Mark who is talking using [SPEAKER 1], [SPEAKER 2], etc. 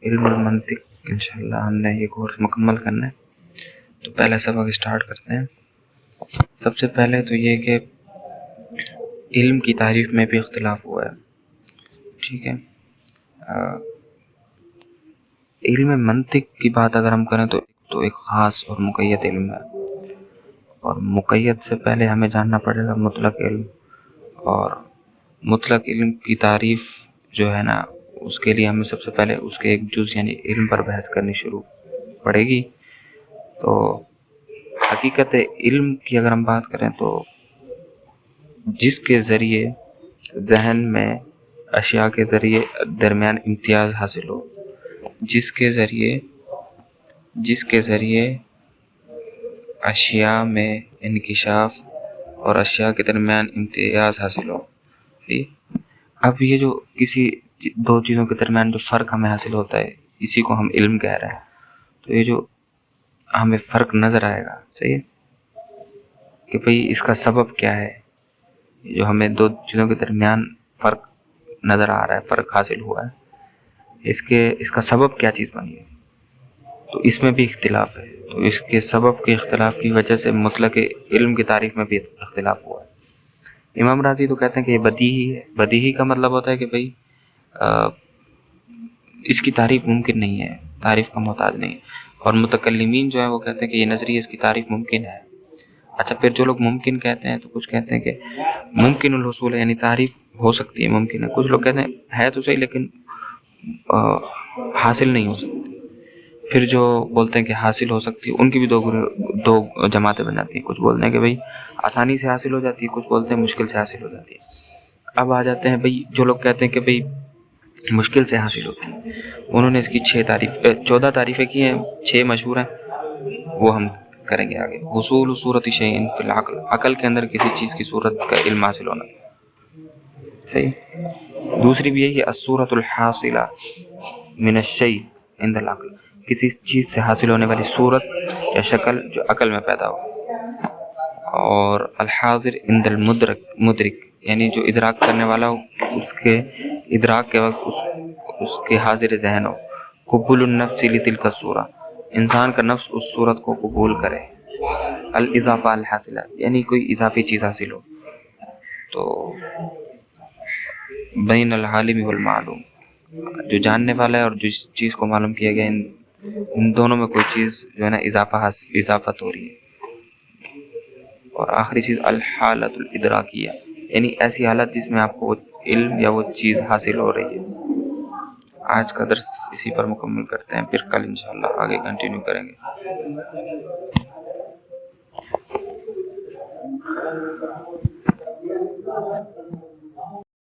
[SPEAKER 1] علم المنطق انشاءاللہ ہم نے یہ کورس مکمل کرنا ہے، تو پہلا سبق اسٹارٹ کرتے ہیں۔ سب سے پہلے تو یہ کہ علم کی تعریف میں بھی اختلاف ہوا ہے، ٹھیک ہے۔ علم منطق کی بات اگر ہم کریں تو ایک خاص اور مقید علم ہے، اور مقید سے پہلے ہمیں جاننا پڑے گا مطلق علم، اور مطلق علم کی تعریف جو ہے نا اس کے لیے ہمیں سب سے پہلے اس کے ایک جز یعنی علم پر بحث کرنی شروع پڑے گی۔ تو حقیقت علم کی اگر ہم بات کریں تو جس کے ذریعے ذہن میں اشیاء کے درمیان امتیاز حاصل ہو، جس کے ذریعے اشیاء میں انکشاف اور اشیاء کے درمیان امتیاز حاصل ہو، ٹھیک۔ اب یہ جو کسی دو چیزوں کے درمیان جو فرق ہمیں حاصل ہوتا ہے اسی کو ہم علم کہہ رہے ہیں۔ تو یہ جو ہمیں فرق نظر آئے گا، صحیح ہے، کہ بھئی اس کا سبب کیا ہے، جو ہمیں دو چیزوں کے درمیان فرق نظر آ رہا ہے، فرق حاصل ہوا ہے، اس کا سبب کیا چیز بنی ہے، تو اس میں بھی اختلاف ہے۔ تو اس کے سبب کے اختلاف کی وجہ سے مطلق علم کی تعریف میں بھی اختلاف ہوا ہے۔ امام رازی تو کہتے ہیں کہ یہ بدیہی ہے۔ بدیہی کا مطلب ہوتا ہے کہ بھئی اس کی تعریف ممکن نہیں ہے، تعریف کا محتاج نہیں ہے، اور متکلمین جو ہیں وہ کہتے ہیں کہ یہ نظریہ اس کی تعریف ممکن ہے۔ اچھا، پھر جو لوگ ممکن کہتے ہیں تو کچھ کہتے ہیں کہ ممکن الحصول ہے، یعنی تعریف ہو سکتی ہے، ممکن ہے۔ کچھ لوگ کہتے ہیں ہے تو صحیح لیکن حاصل نہیں ہو سکتی۔ پھر جو بولتے ہیں کہ حاصل ہو سکتی ہے ان کی بھی دو جماعتیں بن جاتی ہیں۔ کچھ بولتے ہیں کہ بھئی آسانی سے حاصل ہو جاتی ہے، کچھ بولتے ہیں مشکل سے حاصل ہو جاتی ہے۔ اب آ جاتے ہیں بھئی جو لوگ کہتے ہیں کہ بھئی مشکل سے حاصل ہوتی ہے، انہوں نے اس کی 14 تعریفیں کی ہیں، 6 مشہور ہیں، وہ ہم کریں گے آگے۔ حصول صورت شیء فی العقل، عقل کے اندر کسی چیز کی صورت کا علم حاصل ہونا، صحیح۔ دوسری بھی یہی ہے الصورۃ الحاصلہ من الشیء عند العقل، کسی چیز سے حاصل ہونے والی صورت یا شکل جو عقل میں پیدا ہو۔ اور الحاضر عند المدرک، یعنی جو ادراک کرنے والا ہو اس کے ادراک کے وقت اس کے حاضر ذہن ہو۔ قبول النفس لتلک الصورہ، انسان کا نفس اس صورت کو قبول کرے۔ الاضافہ الحاصلہ، یعنی کوئی اضافی چیز حاصل ہو۔ تو بین العالم والمعلوم، جو جاننے والا ہے اور جس چیز کو معلوم کیا گیا، ان دونوں میں کوئی چیز جو ہے نا اضافت ہو رہی ہے۔ اور آخری چیز الحالت الادراکیہ، یعنی ایسی حالت جس میں آپ کو علم یا وہ چیز حاصل ہو رہی ہے۔ آج کا درس اسی پر مکمل کرتے ہیں، پھر کل انشاءاللہ آگے کنٹینیو کریں گے۔